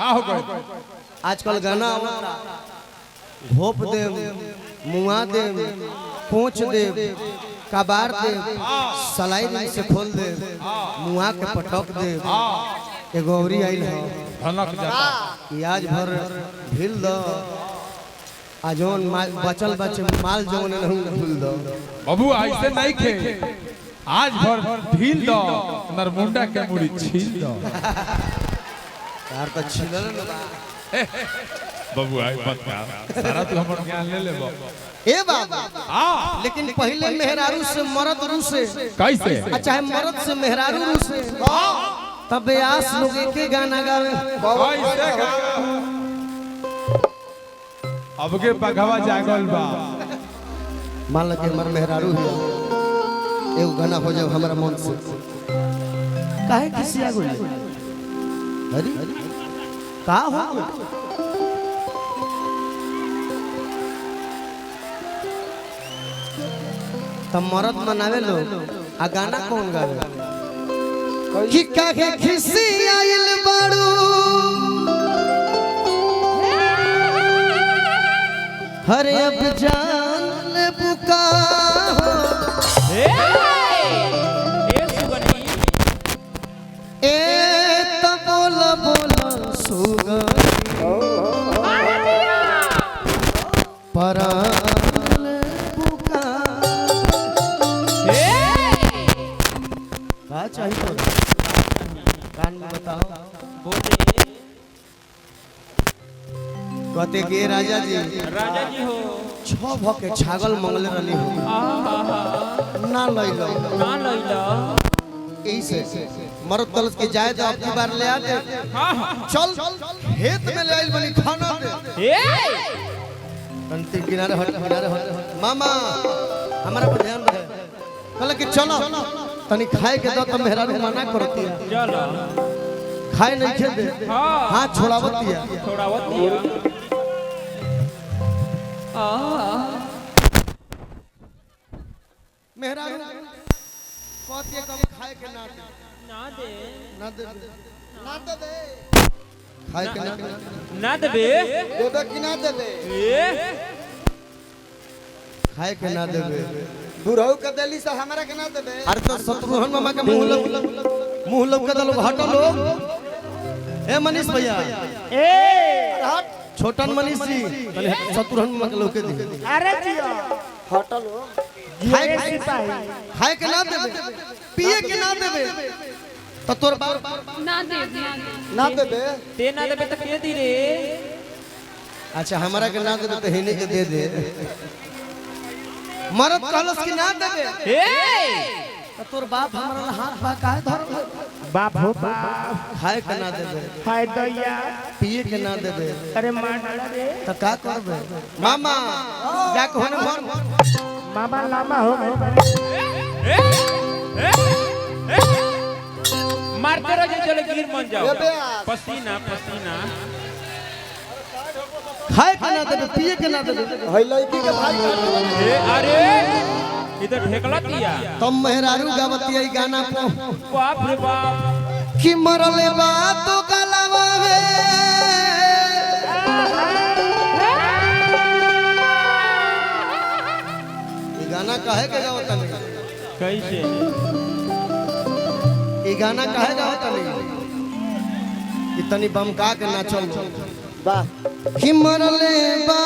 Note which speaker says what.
Speaker 1: का हो गए
Speaker 2: आजकल गाना घोप दे मुआ दे पोंछ दे कबार दे सलाई रिंग से खोल दे मुआ के पटक दे एगो औरी आइल है
Speaker 1: धनक जाता
Speaker 2: कि आज भर ढील दो आजोन बचल बचे माल जोन नहीं भूल दो
Speaker 1: बाबू ऐसे नहीं खे आज भर ढील दो नरमुंडा के मुड़ी छील दो
Speaker 2: यार तो छिलल ना
Speaker 1: बाबू आई मत कर सारा तू हमर ज्ञान ले लेबो
Speaker 2: ए बाबा
Speaker 1: हां
Speaker 2: लेकिन पहले मेहरारू से मर्द रू से
Speaker 1: कैसे
Speaker 2: अच्छा है मर्द से मेहरारू रू से तब आस लोग के गाना गावे
Speaker 1: कैसे गावे अब के पगवा जागल बा
Speaker 2: मान ल के हमर मेहरारू है एगो गाना हो जाओ हमरा मन से काहे किसी आ गई अरे का हो तब मरद मनावे लो आ गाना कौन गावे कि काहे खिसी आइल बाड़ू हरे अब जान ले बुका ए त बोल बोल सुगनी पराल बुका का चाहिए तो कान में बताओ कहते के राजा जी हो छह भके छागल मंगले रहनी हो ना लइलो ऐसे मरद तलस के जाए तो अपनी बार ले आ दे चल खेत में ले आइल बनी खाना दे तंती किनारे हट मामा हमारा पर ध्यान रहे कहला कि चलो तनी खाए के दो तो मेहरा मना करती है
Speaker 3: चलो
Speaker 2: खाए नहीं खे दे हाथ छोड़ावती है मेहरा कहती है कब खाए के ना दे ना दे ना दे खाए के
Speaker 3: ना देबे
Speaker 2: देबे कि ना देबे खाए के ना देबे
Speaker 4: बुढ़ऊ के देली से हमरा के ना देबे
Speaker 2: अरे तो शत्रुघ्न मामा के मुंह लग के लोग हटो लोग ए मनीष भैया
Speaker 4: हट
Speaker 2: छोटन मनीष जी शत्रुघ्न मामा के लोग के दे
Speaker 4: अरे जियो हटलो
Speaker 2: खाए के ना देबे पिए के ना देबे तो तोर बाप
Speaker 4: ना देबे
Speaker 3: ते ना देबे त के दी रे
Speaker 2: अच्छा हमरा के ना देबे तो हेने के दे दे मरद कहलस कि ना देबे तो तोर बाप हमरा हाथ बा काहे धर
Speaker 3: बाप हो बाप
Speaker 2: खाए के ना देबे
Speaker 3: खाए दैया
Speaker 2: पिए के ना देबे
Speaker 3: अरे मार डाला रे
Speaker 2: तो का करबे मामा जा के होने मर
Speaker 3: मामा लामा हो मारते रहो चलो गिर मन जाओ पसीना पसीना
Speaker 2: खाए के ना देबे पिए के ना देबे
Speaker 4: हई लड़की के भाई
Speaker 3: अरे इधर ढेकला दिया
Speaker 2: तुम मेहरारू गावती है गाना को
Speaker 3: बाप रे बाप
Speaker 2: कि मरले बा तो गलवा है ये गाना काहे के गावता नहीं
Speaker 3: कैसे
Speaker 2: ये गाना काहे गावता नहीं कि तनी बमका के नाचल
Speaker 4: वाह
Speaker 2: कि मरले बा